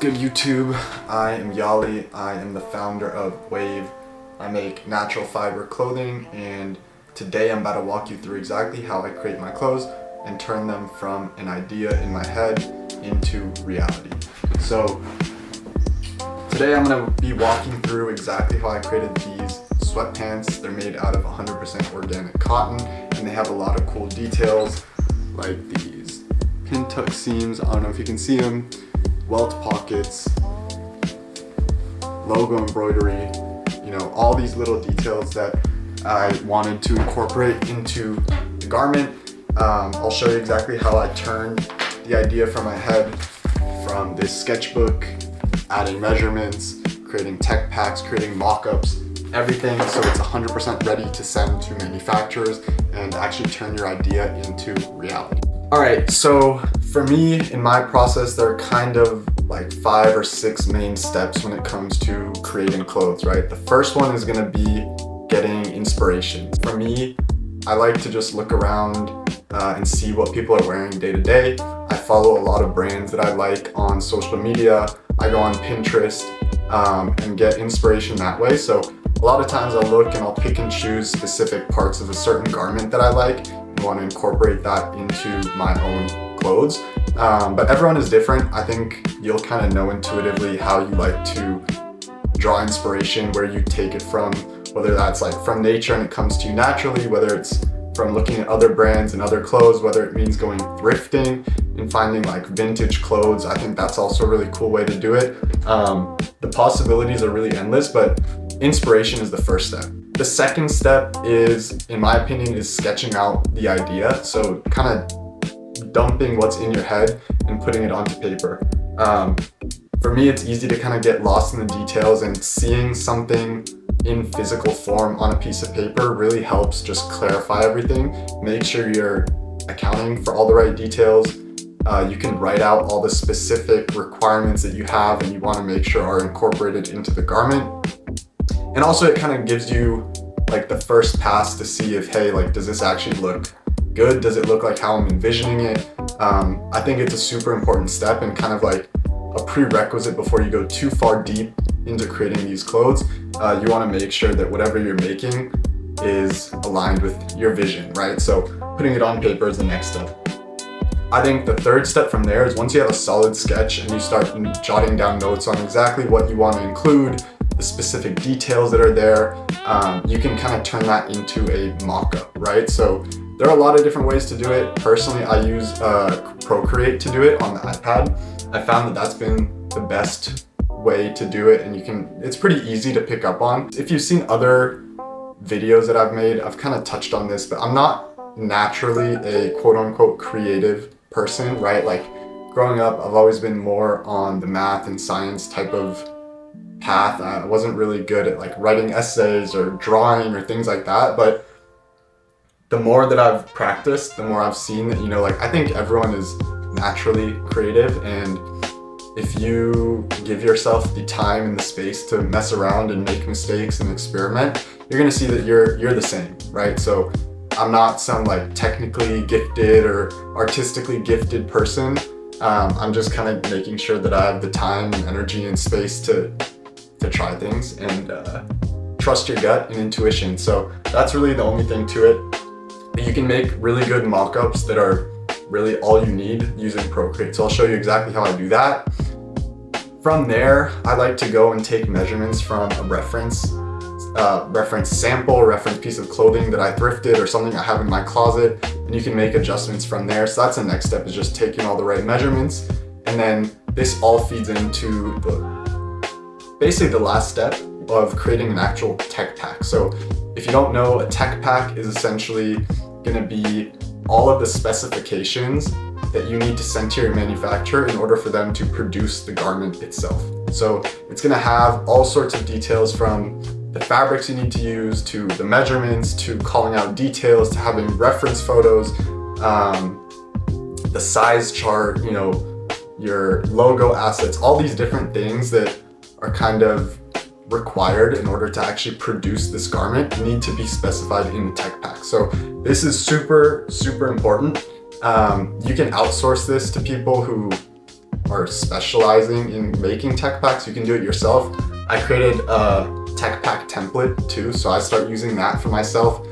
good, YouTube? I am Yali. I am the founder of Wave. I make natural fiber clothing, and today I'm about to walk you through exactly how I create my clothes and turn them from an idea in my head into reality. So today I'm going to be walking through exactly how I created these sweatpants. They're made out of 100% organic cotton, and they have a lot of cool details like these pin tuck seams. I don't know if you can see them. Welt pockets, logo embroidery, all these little details that I wanted to incorporate into the garment. I'll show you exactly how I turned the idea from my head from this sketchbook, adding measurements, creating tech packs, creating mock-ups, everything so it's 100% ready to send to manufacturers and actually turn your idea into reality. All right, so for me, in my process, there are kind of like 5 or 6 main steps when it comes to creating clothes, right? The first one is gonna be getting inspiration. For me, I like to just look around and see what people are wearing day to day. I follow a lot of brands that I like on social media. I go on Pinterest and get inspiration that way. So a lot of times I'll look and I'll pick and choose specific parts of a certain garment that I like and want to incorporate that into my own clothes. But everyone is different. I think you'll kind of know intuitively how you like to draw inspiration, where you take it from, whether that's like from nature and it comes to you naturally, whether it's from looking at other brands and other clothes, whether it means going thrifting and finding like vintage clothes. I think that's also a really cool way to do it. The possibilities are really endless, but inspiration is the first step. The second step is, in my opinion, is sketching out the idea. So kind of dumping what's in your head and putting it onto paper. For me, it's easy to kind of get lost in the details, and seeing something in physical form on a piece of paper really helps just clarify everything. Make sure you're accounting for all the right details. You can write out all the specific requirements that you have and you want to make sure are incorporated into the garment. And also it kind of gives you like the first pass to see if, hey, like, does this actually look good? Does it look like how I'm envisioning it? I think it's a super important step and kind of like a prerequisite before you go too far deep into creating these clothes. You want to make sure that whatever you're making is aligned with your vision, right? So putting it on paper is the next step. I think the third step from there is, once you have a solid sketch and you start jotting down notes on exactly what you want to include, the specific details that are there, you can kind of turn that into a mock-up, right? So there are a lot of different ways to do it. Personally, I use Procreate to do it on the iPad. I found that that's been the best way to do it, and it's pretty easy to pick up on. If you've seen other videos that I've made, I've kind of touched on this, but I'm not naturally a quote-unquote creative person, right? Like growing up, I've always been more on the math and science type of path. I wasn't really good at like writing essays or drawing or things like that, but the more that I've practiced, the more I've seen that, I think everyone is naturally creative, and if you give yourself the time and the space to mess around and make mistakes and experiment, you're gonna see that you're the same, right? So I'm not some like technically gifted or artistically gifted person. I'm just kind of making sure that I have the time and energy and space to try things and trust your gut and intuition. So that's really the only thing to it. You can make really good mock-ups that are really all you need using Procreate. So I'll show you exactly how I do that. From there, I like to go and take measurements from a reference sample, reference piece of clothing that I thrifted or something I have in my closet, and you can make adjustments from there. So that's the next step, is just taking all the right measurements, and then this all feeds into basically the last step of creating an actual tech pack. So if you don't know, a tech pack is essentially gonna be all of the specifications that you need to send to your manufacturer in order for them to produce the garment itself. So it's gonna have all sorts of details, from the fabrics you need to use, to the measurements, to calling out details, to having reference photos, the size chart, your logo assets, all these different things that are kind of required in order to actually produce this garment need to be specified in the tech pack. So this is super, super important. You can outsource this to people who are specializing in making tech packs, you can do it yourself. I created a tech pack template too, so I start using that for myself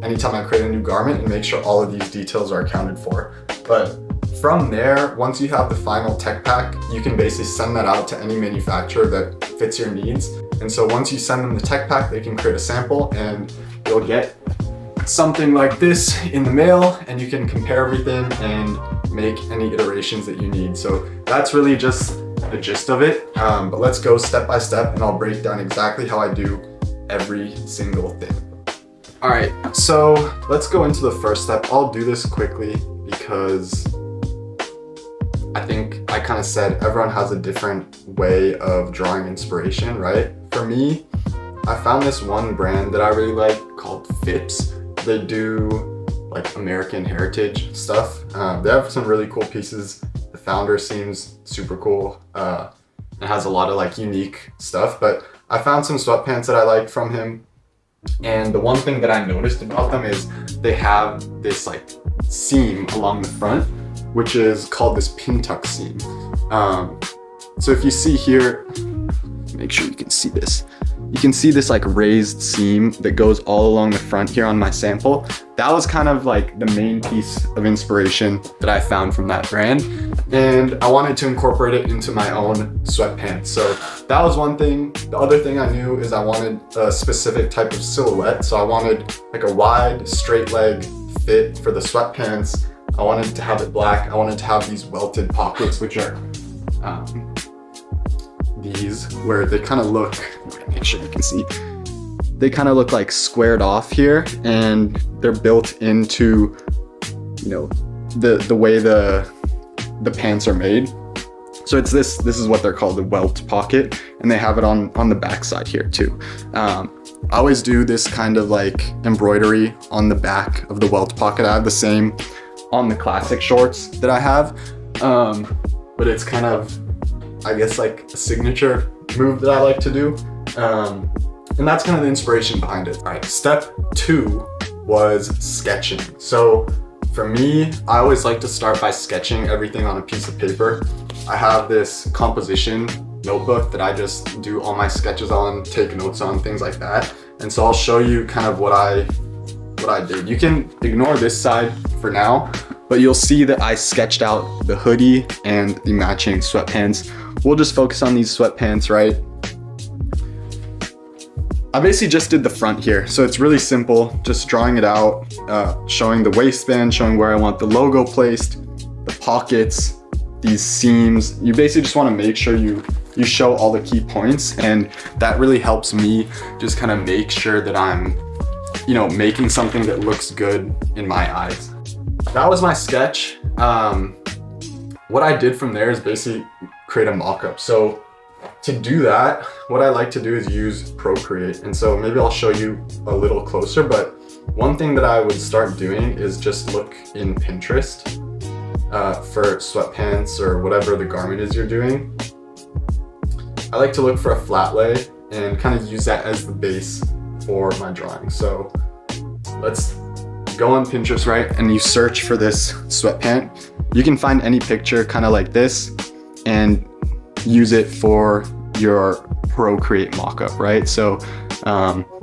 anytime I create a new garment and make sure all of these details are accounted for. But from there, once you have the final tech pack, you can basically send that out to any manufacturer that fits your needs. And so once you send them the tech pack, they can create a sample and you'll get something like this in the mail, and you can compare everything and make any iterations that you need. So that's really just the gist of it. But let's go step by step and I'll break down exactly how I do every single thing. All right, so let's go into the first step. I'll do this quickly because I think I kind of said everyone has a different way of drawing inspiration, right? For me, I found this one brand that I really like called Phipps. They do like American heritage stuff. They have some really cool pieces. The founder seems super cool and has a lot of like unique stuff, but I found some sweatpants that I liked from him. And the one thing that I noticed about them is they have this like seam along the front, which is called this pin tuck seam. So if you see here, make sure you can see this. You can see this like raised seam that goes all along the front here on my sample. That was kind of like the main piece of inspiration that I found from that brand. And I wanted to incorporate it into my own sweatpants. So that was one thing. The other thing I knew is I wanted a specific type of silhouette. So I wanted like a wide straight leg fit for the sweatpants. I wanted to have it black. I wanted to have these welted pockets, which are these, where they kind of look, make sure you can see, they kind of look like squared off here, and they're built into, you know, the way the pants are made. So it's this is what they're called, the welt pocket, and they have it on the back side here too. I always do this kind of like embroidery on the back of the welt pocket. I have the same on the classic shorts that I have, but it's kind of, I guess, like a signature move that I like to do. And that's kind of the inspiration behind it. All right, step 2 was sketching. So for me, I always like to start by sketching everything on a piece of paper. I have this composition notebook that I just do all my sketches on, take notes on, things like that. And so I'll show you kind of what I did. You can ignore this side for now, but you'll see that I sketched out the hoodie and the matching sweatpants. We'll just focus on these sweatpants, right? I basically just did the front here. So it's really simple, just drawing it out, showing the waistband, showing where I want the logo placed, the pockets, these seams. You basically just want to make sure you show all the key points, and that really helps me just kind of make sure that I'm, you know, making something that looks good in my eyes. That was my sketch. What I did from there is basically create a mock-up. So to do that, what I like to do is use Procreate. And so maybe I'll show you a little closer, but one thing that I would start doing is just look in Pinterest for sweatpants or whatever the garment is you're doing. I like to look for a flat lay and kind of use that as the base for my drawing. So let's go on Pinterest, right? And you search for this sweatpant. You can find any picture kind of like this and use it for your Procreate mockup, right? So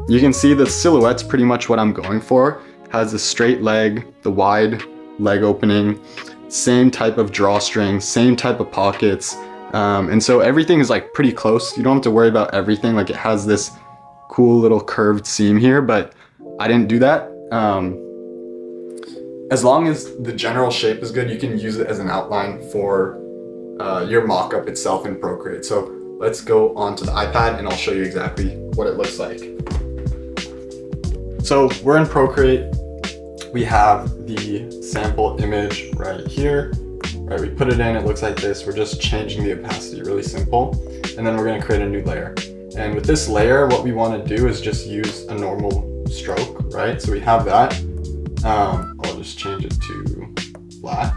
you can see the silhouette's pretty much what I'm going for. Has a straight leg, the wide leg opening, same type of drawstring, same type of pockets. And so everything is like pretty close. You don't have to worry about everything. Like it has this cool little curved seam here, but I didn't do that. As long as the general shape is good, you can use it as an outline for your mock-up itself in Procreate. So let's go onto the iPad and I'll show you exactly what it looks like. So we're in Procreate. We have the sample image right here. Right, we put it in, it looks like this. We're just changing the opacity, really simple. And then we're gonna create a new layer. And with this layer, what we wanna do is just use a normal stroke, right? So we have that. I'll just change it to black.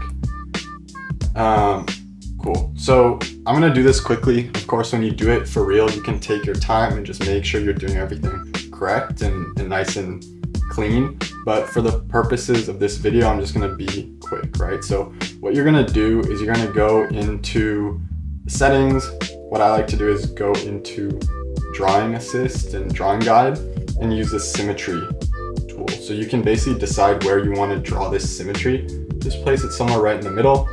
Cool. So I'm gonna do this quickly. Of course, when you do it for real, you can take your time and just make sure you're doing everything correct and nice and clean. But for the purposes of this video, I'm just gonna be quick, right? So what you're gonna do is you're gonna go into the settings. What I like to do is go into drawing assist and drawing guide and use the symmetry tool. So you can basically decide where you want to draw this symmetry. Just place it somewhere right in the middle,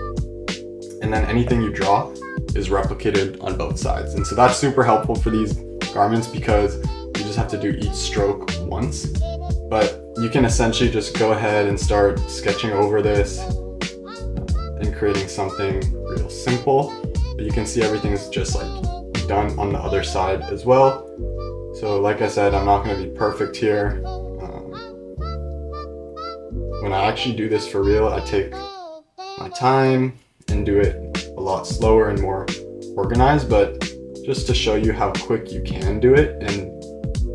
and then anything you draw is replicated on both sides. And so that's super helpful for these garments because you just have to do each stroke once. But you can essentially just go ahead and start sketching over this and creating something real simple. But you can see everything's just like done on the other side as well. So like I said, I'm not going to be perfect here. When I actually do this for real, I take my time and do it a lot slower and more organized, but just to show you how quick you can do it, and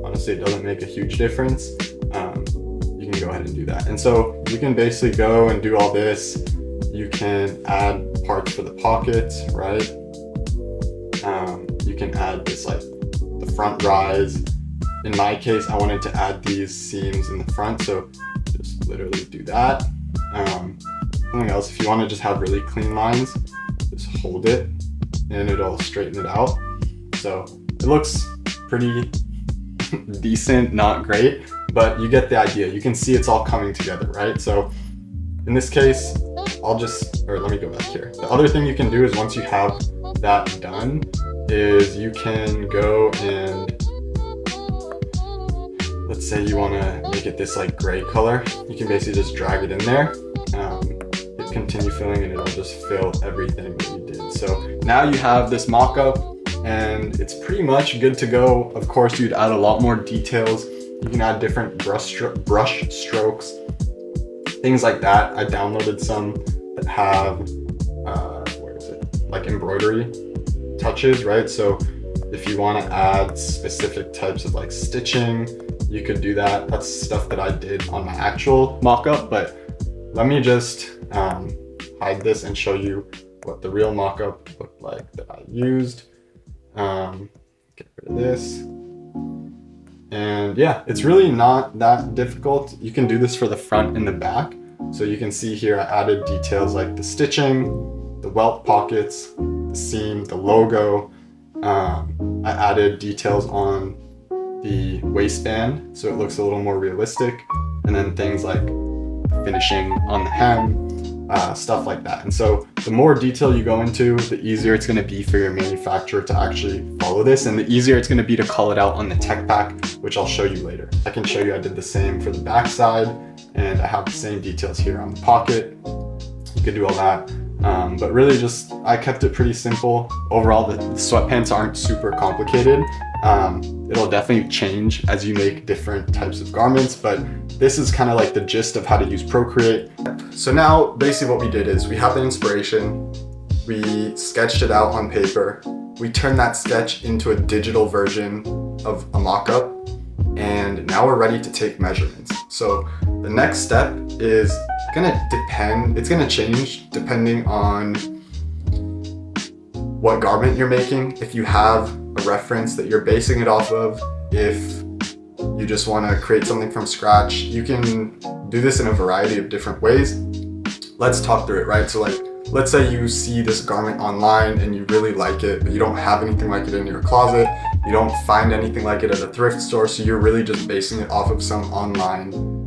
honestly it doesn't make a huge difference, you can go ahead and do that. And so you can basically go and do all this. You can add parts for the pockets, right? You can add this, like the front rise. In my case, I wanted to add these seams in the front, so just literally do that. Something else, if you want to just have really clean lines, just hold it and it'll straighten it out. So it looks pretty decent, not great, but you get the idea. You can see it's all coming together, right? So in this case, let me go back here. The other thing you can do is once you have that done, is you can go and, let's say you want to make it this like gray color, you can basically just drag it in there, hit continue filling, and it'll just fill everything that you did. So now you have this mock-up and it's pretty much good to go. Of course, you'd add a lot more details. You can add different brush strokes, things like that. I downloaded some that have, like embroidery touches, right? So if you want to add specific types of like stitching, you could do that. That's stuff that I did on my actual mock-up, but let me just hide this and show you what the real mock-up looked like that I used. Get rid of this. And yeah, it's really not that difficult. You can do this for the front and the back. So you can see here I added details like the stitching, the welt pockets, the seam, the logo. I added details on the waistband so it looks a little more realistic, and then things like finishing on the hem, stuff like that. And so the more detail you go into, the easier it's going to be for your manufacturer to actually follow this, and the easier it's going to be to call it out on the tech pack, which I'll show you later. I can show you I did the same for the back side, and I have the same details here on the pocket. You could do all that. But really just, I kept it pretty simple. Overall, the sweatpants aren't super complicated. It'll definitely change as you make different types of garments, but this is kind of like the gist of how to use Procreate. So now basically what we did is we have the inspiration, we sketched it out on paper, we turned that sketch into a digital version of a mock-up, and now we're ready to take measurements. So the next step is it's gonna change depending on what garment you're making. If you have a reference that you're basing it off of, if you just want to create something from scratch, you can do this in a variety of different ways. Let's talk through it, right? So like, let's say you see this garment online and you really like it, but you don't have anything like it in your closet. You don't find anything like it at a thrift store, so you're really just basing it off of some online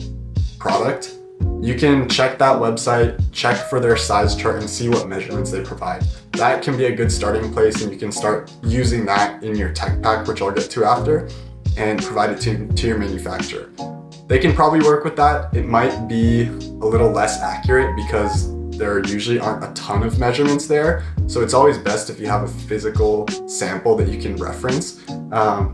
product. You can check that website, check for their size chart, and see what measurements they provide. That can be a good starting place, and you can start using that in your tech pack, which I'll get to after, and provide it to your manufacturer. They can probably work with that. It might be a little less accurate because there usually aren't a ton of measurements there. So it's always best if you have a physical sample that you can reference.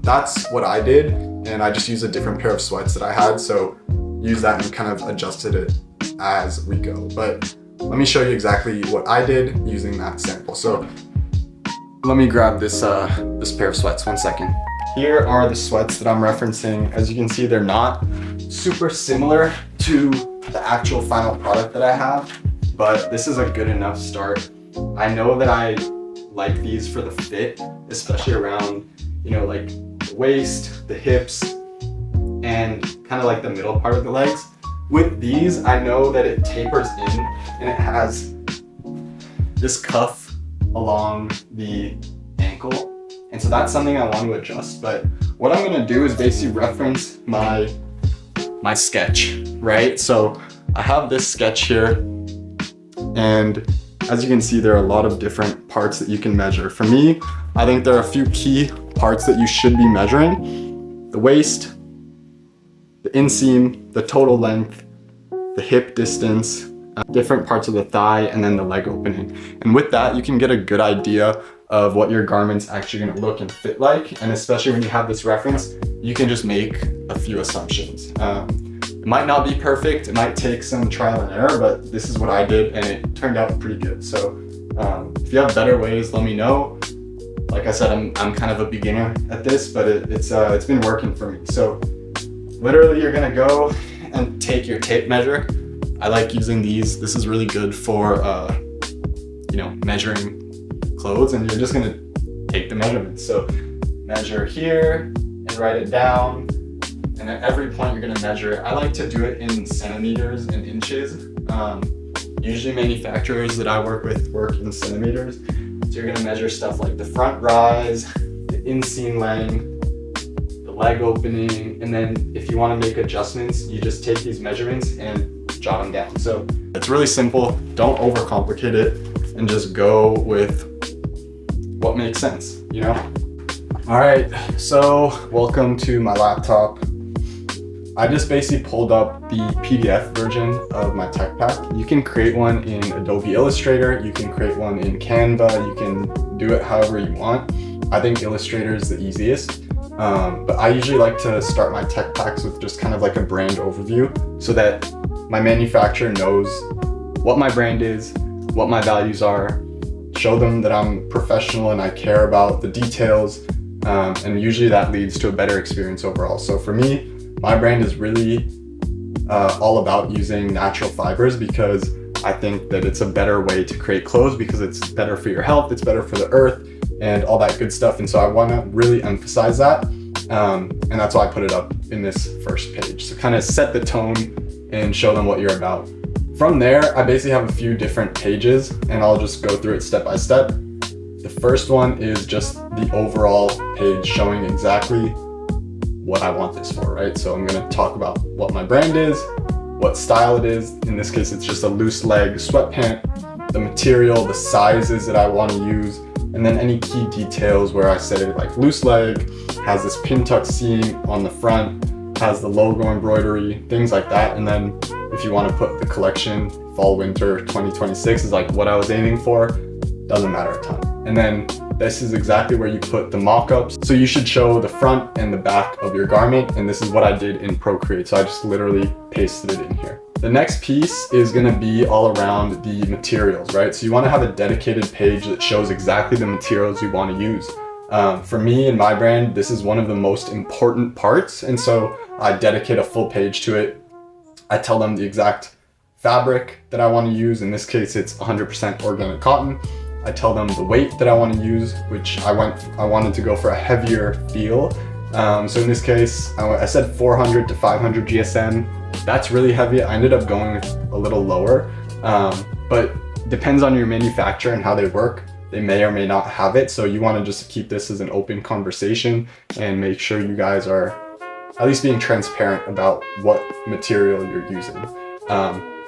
That's what I did, and I just used a different pair of sweats that I had. So use that and kind of adjusted it as we go. But let me show you exactly what I did using that sample. So let me grab this pair of sweats, 1 second. Here are the sweats that I'm referencing. As you can see, they're not super similar to the actual final product that I have, but this is a good enough start. I know that I like these for the fit, especially around, like the waist, the hips, and kind of like the middle part of the legs. With these, I know that it tapers in and it has this cuff along the ankle. And so that's something I want to adjust. But what I'm gonna do is basically reference my sketch, right? So I have this sketch here, and as you can see, there are a lot of different parts that you can measure. For me, I think there are a few key parts that you should be measuring: the waist, the inseam, the total length, the hip distance, different parts of the thigh, and then the leg opening. And with that, you can get a good idea of what your garment's actually gonna look and fit like. And especially when you have this reference, you can just make a few assumptions. It might not be perfect, it might take some trial and error, but this is what I did and it turned out pretty good. So if you have better ways, let me know. Like I said, I'm kind of a beginner at this, but it's been working for me. So literally you're gonna go and take your tape measure. I like using these. This is really good for measuring clothes, and you're just gonna take the measurements. So measure here and write it down, and at every point you're gonna measure it. I like to do it in centimeters and inches. Usually manufacturers that I work with work in centimeters. So you're gonna measure stuff like the front rise, the inseam length, the leg opening, and then if you wanna make adjustments, you just take these measurements and jot them down. So it's really simple. Don't overcomplicate it and just go with what makes sense, you know? All right, so welcome to my laptop. I just basically pulled up the PDF version of my tech pack. You can create one in Adobe Illustrator, you can create one in Canva, you can do it however you want. I think Illustrator is the easiest, but I usually like to start my tech packs with just kind of like a brand overview so that my manufacturer knows what my brand is, what my values are, show them that I'm professional and I care about the details, and usually that leads to a better experience overall. So for me, my brand is really all about using natural fibers because I think that it's a better way to create clothes because it's better for your health, it's better for the earth, and all that good stuff. And so I want to really emphasize that, and that's why I put it up in this first page. So kind of set the tone and show them what you're about. From there, I basically have a few different pages and I'll just go through it step by step. The first one is just the overall page showing exactly what I want this for, right? So I'm gonna talk about what my brand is, what style it is. In this case, it's just a loose leg sweatpant, the material, the sizes that I want to use, and then any key details where I say like loose leg, has this pin tuck seam on the front, has the logo embroidery, things like that. And then if you want to put the collection fall winter 2026 is like what I was aiming for, doesn't matter a ton. And then this is exactly where you put the mock-ups. So you should show the front and the back of your garment. And this is what I did in Procreate. So I just literally pasted it in here. The next piece is going to be all around the materials, right? So you want to have a dedicated page that shows exactly the materials you want to use. For me and my brand, this is one of the most important parts. And so I dedicate a full page to it. I tell them the exact fabric that I want to use. In this case, it's 100% organic cotton. I tell them the weight that I want to use, which I wanted to go for a heavier feel. So in this case, I said 400 to 500 GSM. That's really heavy. I ended up going with a little lower, but depends on your manufacturer and how they work. They may or may not have it. So you want to just keep this as an open conversation and make sure you guys are at least being transparent about what material you're using.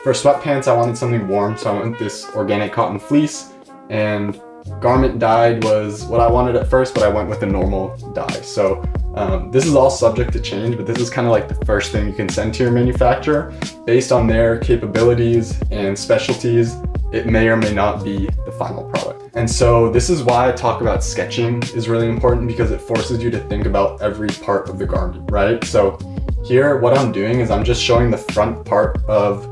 For sweatpants, I wanted something warm, so I went with this organic cotton fleece, and garment dyed was what I wanted at first, but I went with a normal dye. So this is all subject to change, but this is kind of like the first thing you can send to your manufacturer. Based on their capabilities and specialties, it may or may not be the final product. And so this is why I talk about sketching is really important, because it forces you to think about every part of the garment, right? So here, what I'm doing is I'm just showing the front part of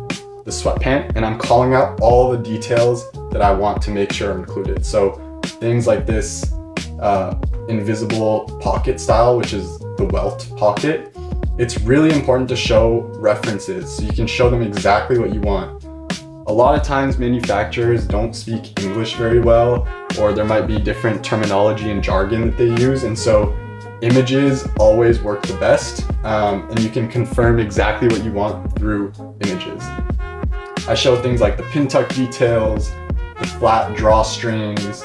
the sweatpant and I'm calling out all the details that I want to make sure are included. So things like this invisible pocket style, which is the welt pocket. It's really important to show references so you can show them exactly what you want. A lot of times manufacturers don't speak English very well, or there might be different terminology and jargon that they use. And so images always work the best, and you can confirm exactly what you want through images. I show things like the pin tuck details, the flat drawstrings.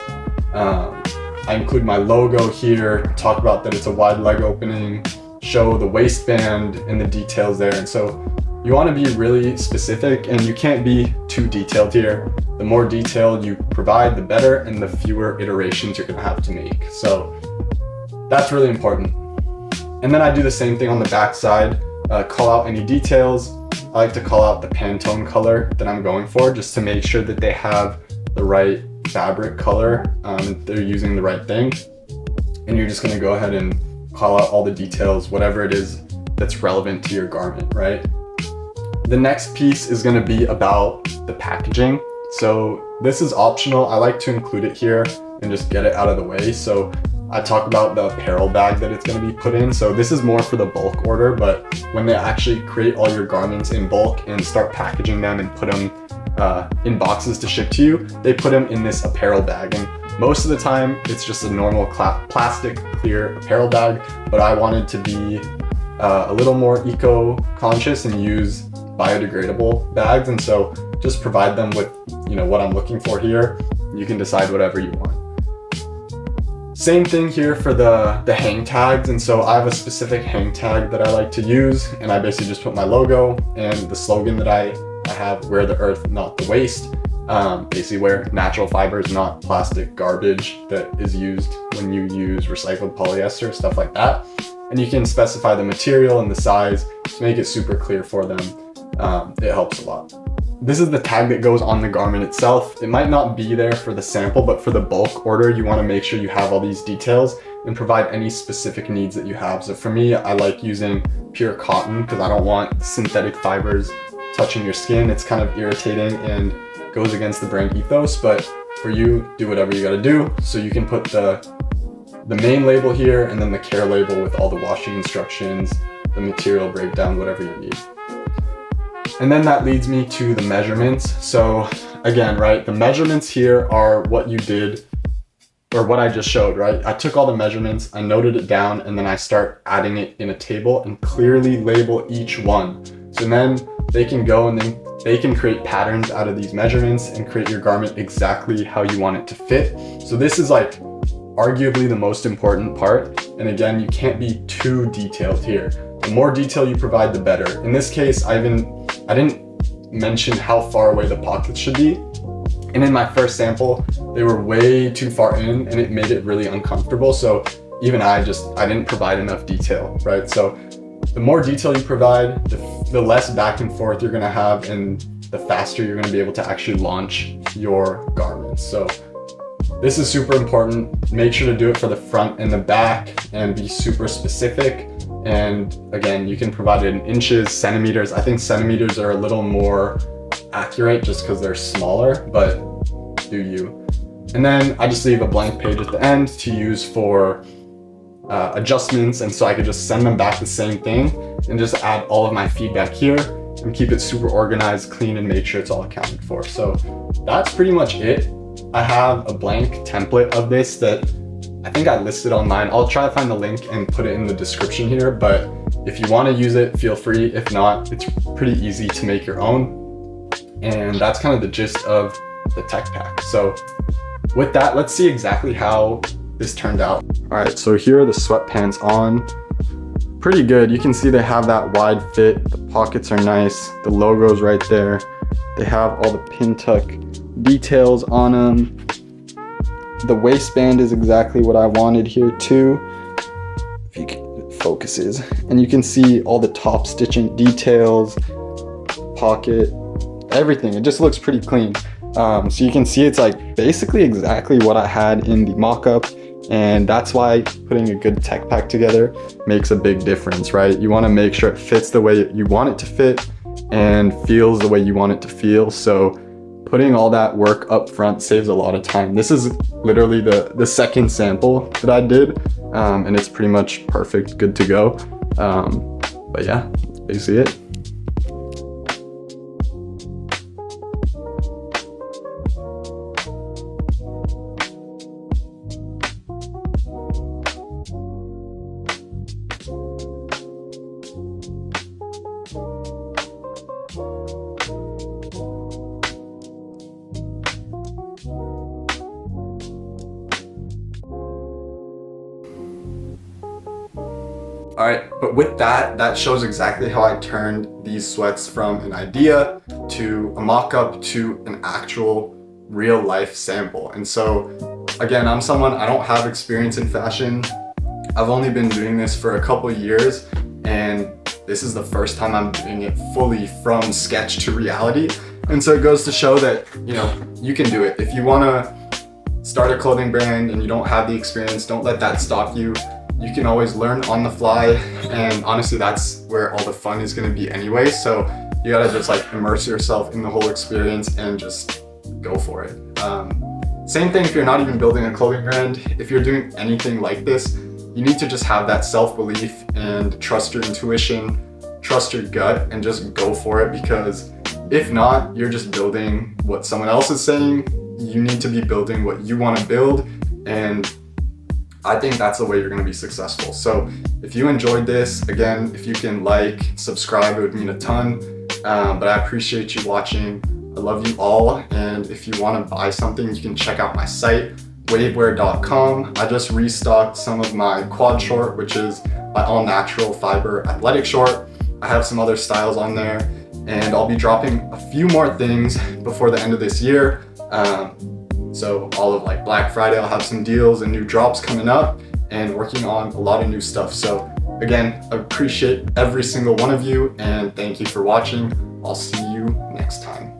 I include my logo here, talk about that it's a wide leg opening, show the waistband and the details there. And so you want to be really specific, and you can't be too detailed here. The more detail you provide, the better, and the fewer iterations you're going to have to make. So that's really important. And then I do the same thing on the back side, call out any details. I like to call out the Pantone color that I'm going for, just to make sure that they have the right fabric color, they're using the right thing. And you're just going to go ahead and call out all the details, whatever it is that's relevant to your garment, right? The next piece is going to be about the packaging. So this is optional. I like to include it here and just get it out of the way. So I talk about the apparel bag that it's going to be put in. So this is more for the bulk order, but when they actually create all your garments in bulk and start packaging them and put them in boxes to ship to you, they put them in this apparel bag. And most of the time it's just a normal plastic clear apparel bag, but I wanted to be a little more eco-conscious and use biodegradable bags, and so just provide them with, you know, what I'm looking for here. You can decide whatever you want. Same thing here for the hang tags, and so I have a specific hang tag that I like to use, and I basically just put my logo and the slogan that I have, wear the earth, not the waste. Basically wear natural fibers, not plastic garbage that is used when you use recycled polyester, stuff like that. And you can specify the material and the size to make it super clear for them. It helps a lot. This is the tag that goes on the garment itself. It might not be there for the sample, but for the bulk order, you want to make sure you have all these details and provide any specific needs that you have. So for me, I like using pure cotton because I don't want synthetic fibers touching your skin. It's kind of irritating and goes against the brand ethos, but for you, do whatever you got to do. So you can put the main label here and then the care label with all the washing instructions, the material breakdown, whatever you need. And then that leads me to the measurements. So again, right, the measurements here are what you did, or what I just showed, right? I took all the measurements, I noted it down, and then I start adding it in a table and clearly label each one. So then they can go and then they can create patterns out of these measurements and create your garment exactly how you want it to fit. So this is like arguably the most important part. And again, you can't be too detailed here. The more detail you provide, the better. In this case, I didn't mention how far away the pockets should be. And in my first sample, they were way too far in and it made it really uncomfortable. So even I didn't provide enough detail, right? So the more detail you provide, the less back and forth you're gonna have, and the faster you're gonna be able to actually launch your garments. So this is super important. Make sure to do it for the front and the back and be super specific. And again, you can provide it in inches, centimeters. I think centimeters are a little more accurate just because they're smaller, but do you. And then I just leave a blank page at the end to use for adjustments, and so I could just send them back the same thing and just add all of my feedback here and keep it super organized, clean, and make sure it's all accounted for. So that's pretty much it. I have a blank template of this that I think I listed online. I'll try to find the link and put it in the description here, but if you want to use it, feel free. If not, it's pretty easy to make your own. And that's kind of the gist of the tech pack. So with that, let's see exactly how this turned out. All right, so here are the sweatpants on. Pretty good. You can see they have that wide fit. The pockets are nice. The logo's right there. They have all the pin tuck details on them. The waistband is exactly what I wanted here too. If you can, it focuses. And you can see all the top stitching details, pocket, everything. It just looks pretty clean. So you can see it's like basically exactly what I had in the mock-up. And that's why putting a good tech pack together makes a big difference, right? You want to make sure it fits the way you want it to fit and feels the way you want it to feel. So putting all that work up front saves a lot of time. This is literally the second sample that I did, and it's pretty much perfect, good to go. But yeah, that's basically it. All right, but with that, that shows exactly how I turned these sweats from an idea to a mock-up to an actual real life sample. And so again, I'm someone, I don't have experience in fashion. I've only been doing this for a couple years, and this is the first time I'm doing it fully from sketch to reality. And so it goes to show that, you know, you can do it. If you wanna start a clothing brand and you don't have the experience, don't let that stop you. You can always learn on the fly, and honestly, that's where all the fun is gonna be anyway. So you gotta just like immerse yourself in the whole experience and just go for it. Same thing if you're not even building a clothing brand. If you're doing anything like this, you need to just have that self-belief and trust your intuition, trust your gut, and just go for it, because if not, you're just building what someone else is saying. You need to be building what you want to build, and I think that's the way you're going to be successful. So if you enjoyed this, again, if you can like, subscribe, it would mean a ton. But I appreciate you watching. I love you all. And if you want to buy something, you can check out my site, wavewear.com. I just restocked some of my quad short, which is my all natural fiber athletic short. I have some other styles on there, and I'll be dropping a few more things before the end of this year. So all of like Black Friday, I'll have some deals and new drops coming up, and working on a lot of new stuff. So again, I appreciate every single one of you, and thank you for watching. I'll see you next time.